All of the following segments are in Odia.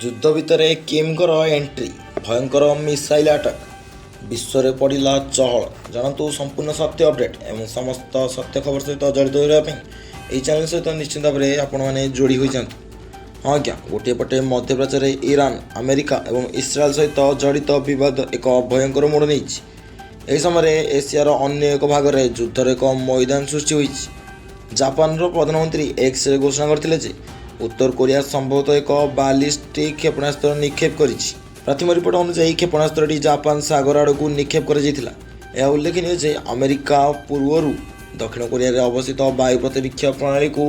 ଯୁଦ୍ଧ ଭିତରେ କିମ୍ଙ୍କର ଏଣ୍ଟ୍ରି, ଭୟଙ୍କର ମିସାଇଲ୍ ଆଟାକ୍, ବିଶ୍ୱରେ ପଡ଼ିଲା ଚହଳ। ଜାଣନ୍ତୁ ସମ୍ପୂର୍ଣ୍ଣ ସତ୍ୟ ଅପଡେଟ୍ ଏବଂ ସମସ୍ତ ସତ୍ୟ ଖବର ସହିତ ଜଡ଼ିତ ରହିବା ପାଇଁ ଏହି ଚ୍ୟାନେଲ୍ ସହିତ ନିଶ୍ଚିତ ଭାବରେ ଆପଣମାନେ ଯୋଡ଼ି ହୋଇଯାଆନ୍ତୁ। ହଁ ଆଜ୍ଞା, ଗୋଟିଏ ପଟେ ମଧ୍ୟପ୍ରାଚ୍ୟରେ ଇରାନ, ଆମେରିକା ଏବଂ ଇସ୍ରାଏଲ୍ ସହିତ ଜଡ଼ିତ ବିବାଦ ଏକ ଭୟଙ୍କର ମୋଡ଼ ନେଇଛି। ଏହି ସମୟରେ ଏସିଆର ଅନ୍ୟ ଏକ ଭାଗରେ ଯୁଦ୍ଧର ଏକ ମଇଦାନ ସୃଷ୍ଟି ହୋଇଛି। ଜାପାନର ପ୍ରଧାନମନ୍ତ୍ରୀ ଏକ୍ସରେ ଘୋଷଣା କରିଥିଲେ ଯେ ଉତ୍ତର କୋରିଆ ସମ୍ଭବତଃ ଏକ ବାଲିଷ୍ଟିକ୍ କ୍ଷେପଣାସ୍ତ୍ର ନିକ୍ଷେପ କରିଛି। ପ୍ରାଥମିକ ରିପୋର୍ଟ ଅନୁଯାୟୀ କ୍ଷେପଣାସ୍ତ୍ରଟି ଜାପାନ ସାଗର ଆଡ଼କୁ ନିକ୍ଷେପ କରାଯାଇଥିଲା। ଏହା ଉଲ୍ଲେଖନୀୟ ଯେ ଆମେରିକା ପୂର୍ବରୁ ଦକ୍ଷିଣ କୋରିଆରେ ଅବସ୍ଥିତ ବାୟୁ ପ୍ରତିରକ୍ଷା ପ୍ରଣାଳୀକୁ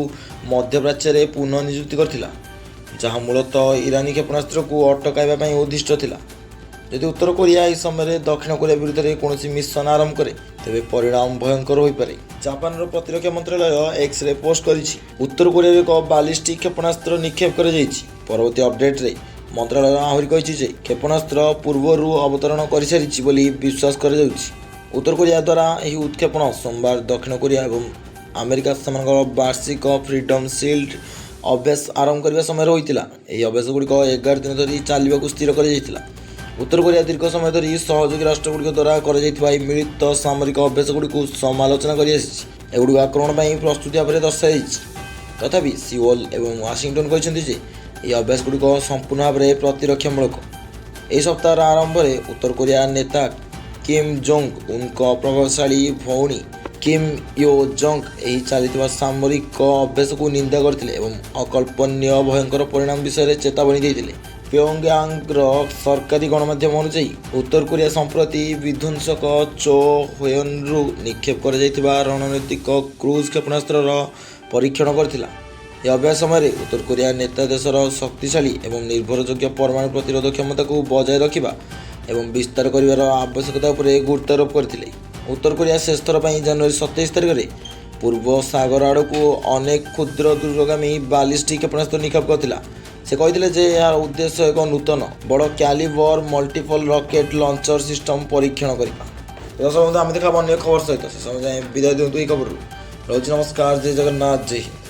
ମଧ୍ୟପ୍ରାଚ୍ୟରେ ପୁନଃନିଯୁକ୍ତି କରିଥିଲା, ଯାହା ମୂଳତଃ ଇରାନୀ କ୍ଷେପଣାସ୍ତ୍ରକୁ ଅଟକାଇବା ପାଇଁ ଉଦ୍ଦିଷ୍ଟ ଥିଲା। ଯଦି ଉତ୍ତର କୋରିଆ ଏହି ସମୟରେ ଦକ୍ଷିଣ କୋରିଆ ବିରୁଦ୍ଧରେ କୌଣସି ମିଶନ ଆରମ୍ଭ କରେ, ତେବେ ପରିଣାମ ଭୟଙ୍କର ହୋଇପାରେ। ଜାପାନର ପ୍ରତିରକ୍ଷା ମନ୍ତ୍ରଣାଳୟ ଏକ୍ସରେ ପୋଷ୍ଟ କରିଛି, ଉତ୍ତର କୋରିଆରେ ଏକ ବାଲିଷ୍ଟିକ୍ କ୍ଷେପଣାସ୍ତ୍ର ନିକ୍ଷେପ କରାଯାଇଛି। ପରବର୍ତ୍ତୀ ଅପଡେଟ୍ରେ ମନ୍ତ୍ରଣାଳୟ ଆହୁରି କହିଛି ଯେ କ୍ଷେପଣାସ୍ତ୍ର ପୂର୍ବରୁ ଅବତରଣ କରିସାରିଛି ବୋଲି ବିଶ୍ୱାସ କରାଯାଉଛି। ଉତ୍ତର କୋରିଆ ଦ୍ୱାରା ଏହି ଉତ୍କ୍ଷେପଣ ସୋମବାର ଦକ୍ଷିଣ କୋରିଆ ଏବଂ ଆମେରିକା ସେମାନଙ୍କର ବାର୍ଷିକ ଫ୍ରିଡମ୍ ସିଲ୍ଡ ଅଭ୍ୟାସ ଆରମ୍ଭ କରିବା ସମୟରେ ହୋଇଥିଲା। ଏହି ଅଭ୍ୟାସଗୁଡ଼ିକ 11 ଦିନ ଧରି ଚାଲିବାକୁ ସ୍ଥିର କରାଯାଇଥିଲା। ଉତ୍ତର କୋରିଆ ଦୀର୍ଘ ସମୟ ଧରି ସହଯୋଗୀ ରାଷ୍ଟ୍ରଗୁଡ଼ିକ ଦ୍ୱାରା କରାଯାଇଥିବା ଏହି ମିଳିତ ସାମରିକ ଅଭ୍ୟାସଗୁଡ଼ିକୁ ସମାଲୋଚନା କରିଆସିଛି। ଏଗୁଡ଼ିକୁ ଆକ୍ରମଣ ପାଇଁ ପ୍ରସ୍ତୁତି ଭାବରେ ଦର୍ଶାଯାଇଛି। ତଥାପି ସିଓଲ ଏବଂ ୱାଶିଂଟନ କହିଛନ୍ତି ଯେ ଏହି ଅଭ୍ୟାସଗୁଡ଼ିକ ସମ୍ପୂର୍ଣ୍ଣ ଭାବରେ ପ୍ରତିରକ୍ଷାମୂଳକ। ଏହି ସପ୍ତାହର ଆରମ୍ଭରେ ଉତ୍ତର କୋରିଆ ନେତା କିମ୍ ଜୋଙ୍ଗ ଉନ୍ଙ୍କ ପ୍ରଭାବଶାଳୀ ଭଉଣୀ କିମ୍ ୟୋ ଜଙ୍ଗ ଏହି ଚାଲିଥିବା ସାମରିକ ଅଭ୍ୟାସକୁ ନିନ୍ଦା କରିଥିଲେ ଏବଂ ଅକଳ୍ପନୀୟ ଭୟଙ୍କର ପରିଣାମ ବିଷୟରେ ଚେତାବନୀ ଦେଇଥିଲେ। ପିଓଙ୍ଗୟାଙ୍ଗର ସରକାରୀ ଗଣମାଧ୍ୟମ ଅନୁଯାୟୀ ଉତ୍ତର କୋରିଆ ସମ୍ପ୍ରତି ବିଧ୍ୱଂସକ ଚୋ ହ୍ୱେନ୍ରୁ ନିକ୍ଷେପ କରାଯାଇଥିବା ରଣନୈତିକ କ୍ରୁଜ୍ କ୍ଷେପଣାସ୍ତ୍ରର ପରୀକ୍ଷଣ କରିଥିଲା। ଏହି ଅଭ୍ୟାସ ସମୟରେ ଉତ୍ତର କୋରିଆ ନେତା ଦେଶର ଶକ୍ତିଶାଳୀ ଏବଂ ନିର୍ଭରଯୋଗ୍ୟ ପରମାଣୁ ପ୍ରତିରୋଧ କ୍ଷମତାକୁ ବଜାୟ ରଖିବା ଏବଂ ବିସ୍ତାର କରିବାର ଆବଶ୍ୟକତା ଉପରେ ଗୁରୁତ୍ୱାରୋପ କରିଥିଲେ। ଉତ୍ତର କୋରିଆ ଶେଷ ଥର ପାଇଁ ଜାନୁଆରୀ 27 ତାରିଖରେ ପୂର୍ବ ସାଗର ଆଡ଼କୁ ଅନେକ କ୍ଷୁଦ୍ର ଦୂରଗାମୀ ବାଲିଷ୍ଟିକ୍ କ୍ଷେପଣାସ୍ତ୍ର ନିକ୍ଷେପ କରିଥିଲା। ସେ କହିଥିଲେ ଯେ ଏହାର ଉଦ୍ଦେଶ୍ୟ ଏକ ନୂତନ ବଡ଼ calibre multiple rocket launcher system ପରୀକ୍ଷଣ କରିବା। ଦର୍ଶକ ବନ୍ଧୁ, ଆମେ ଦେଖାବା ଅନ୍ୟ ଖବର ସହିତ। ସେ ସମୟ ଯାଏଁ ବିଦାୟ ଦିଅନ୍ତୁ ଏହି ଖବରରୁ। ରହୁଛି, ନମସ୍କାର, ଜୟ ଜଗନ୍ନାଥ, ଜୟ ହିନ୍ଦ।